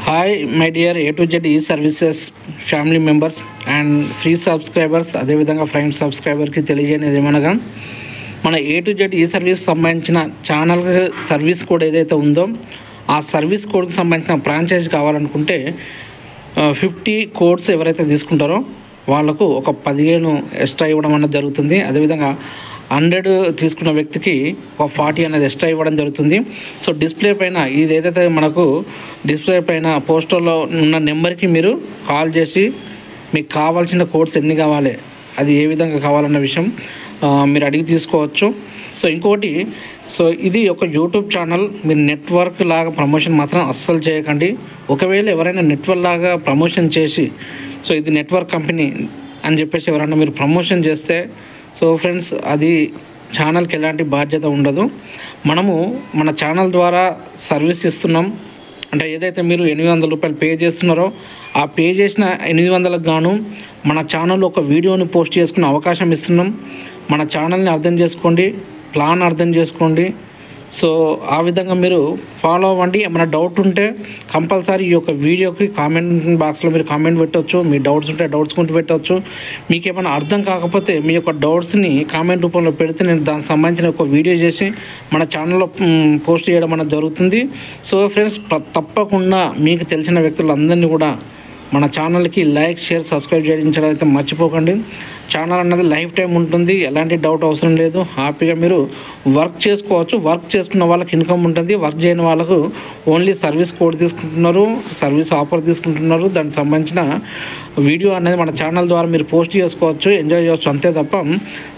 Hi my dear A to Z ఈ services family members and free subscribers, అదేవిధంగా prime సబ్స్క్రైబర్కి తెలియజేయనిది ఏమనగా మన A to Z ఈ service సంబంధించిన ఛానల్ సర్వీస్ కోడ్ ఏదైతే ఉందో ఆ సర్వీస్ కోడ్కి సంబంధించిన ఫ్రాంచైజ్ కావాలనుకుంటే 50 కోడ్స్ ఎవరైతే తీసుకుంటారో వాళ్ళకు ఒక 15 ఎక్స్ట్రా ఇవ్వడం అనేది జరుగుతుంది. అదేవిధంగా 100 తీసుకున్న వ్యక్తికి ఒక 40 అనేది ఎక్స్ట్రా ఇవ్వడం జరుగుతుంది. సో డిస్ప్లే పైన ఇది ఏదైతే మనకు డిస్ప్లే పైన పోస్టర్లో ఉన్న నెంబర్కి మీరు కాల్ చేసి మీకు కావాల్సిన కోడ్స్ ఎన్ని కావాలి, అది ఏ విధంగా కావాలన్న విషయం మీరు అడిగి తీసుకోవచ్చు. సో ఇంకోటి, సో ఇది ఒక యూట్యూబ్ ఛానల్, మీరు నెట్వర్క్ లాగా ప్రమోషన్ మాత్రం అస్సలు చేయకండి. ఒకవేళ ఎవరైనా నెట్వర్క్ లాగా ప్రమోషన్ చేసి సో ఇది నెట్వర్క్ కంపెనీ అని చెప్పేసి ఎవరైనా మీరు ప్రమోషన్ చేస్తే సో ఫ్రెండ్స్ అది ఛానల్కి ఎలాంటి బాధ్యత ఉండదు. మనము మన ఛానల్ ద్వారా సర్వీస్ ఇస్తున్నాం అంటే ఏదైతే మీరు 800 రూపాయలు పే చేస్తున్నారో ఆ పే చేసిన 800కు గాను మన ఛానల్లో ఒక వీడియోని పోస్ట్ చేసుకునే అవకాశం ఇస్తున్నాం. మన ఛానల్ని అర్థం చేసుకోండి, ప్లాన్ అర్థం చేసుకోండి. సో ఆ విధంగా మీరు ఫాలో అవ్వండి. ఏమైనా డౌట్ ఉంటే కంపల్సరీ ఈ యొక్క వీడియోకి కామెంట్ బాక్స్లో మీరు కామెంట్ పెట్టవచ్చు. మీ డౌట్స్ ఉంటే డౌట్స్ కొంటూ పెట్టవచ్చు. మీకు ఏమైనా అర్థం కాకపోతే మీ యొక్క డౌట్స్ని కామెంట్ రూపంలో పెడితే నేను దానికి సంబంధించిన ఒక వీడియో చేసి మన ఛానల్లో పోస్ట్ చేయడం అనేది జరుగుతుంది. సో ఫ్రెండ్స్, తప్పకుండా మీకు తెలిసిన వ్యక్తులందరినీ కూడా మన ఛానల్కి లైక్, షేర్, సబ్స్క్రైబ్ చేయించడం అయితే మర్చిపోకండి. ఛానల్ అన్నది లైఫ్ టైం ఉంటుంది, ఎలాంటి డౌట్ అవసరం లేదు. హ్యాపీగా మీరు వర్క్ చేసుకోవచ్చు. వర్క్ చేసుకున్న వాళ్ళకి ఇన్కమ్ ఉంటుంది, వర్క్ చేయని వాళ్ళకు ఓన్లీ సర్వీస్ కోడ్ తీసుకుంటున్నారు, సర్వీస్ ఆఫర్ తీసుకుంటున్నారు. దానికి సంబంధించిన వీడియో అనేది మన ఛానల్ ద్వారా మీరు పోస్ట్ చేసుకోవచ్చు, ఎంజాయ్ చేయవచ్చు, అంతే తప్ప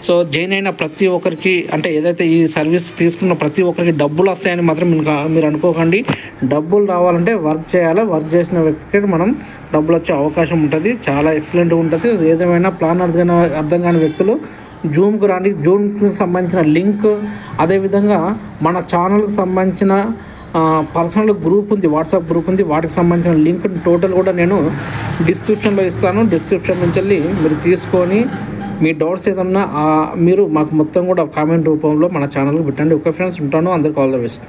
సో జాయిన్ అయిన ప్రతి ఒక్కరికి అంటే ఏదైతే ఈ సర్వీస్ తీసుకున్న ప్రతి ఒక్కరికి డబ్బులు వస్తాయని మాత్రం మీరు అనుకోకండి. డబ్బులు రావాలంటే వర్క్ చేయాలి. వర్క్ చేసిన వ్యక్తికి మనం డబ్బులు వచ్చే అవకాశం ఉంటుంది. చాలా ఎక్సలెంట్గా ఉంటుంది. ఏదేమైనా ప్లాన్ అర్థం కాని వ్యక్తులు జూమ్కి రండి. జూమ్కి సంబంధించిన లింక్, అదేవిధంగా మన ఛానల్కి సంబంధించిన పర్సనల్ గ్రూప్ ఉంది, వాట్సాప్ గ్రూప్ ఉంది, వాటికి సంబంధించిన లింక్ టోటల్ కూడా నేను డిస్క్రిప్షన్లో ఇస్తాను. డిస్క్రిప్షన్ నుంచి వెళ్ళి మీరు తీసుకొని మీ డౌట్స్ ఏదన్నా మీరు మాకు మొత్తం కూడా కామెంట్ రూపంలో మన ఛానల్కి పెట్టండి. ఓకే ఫ్రెండ్స్, ఉంటాను. అందరికీ ఆల్ ద బెస్ట్.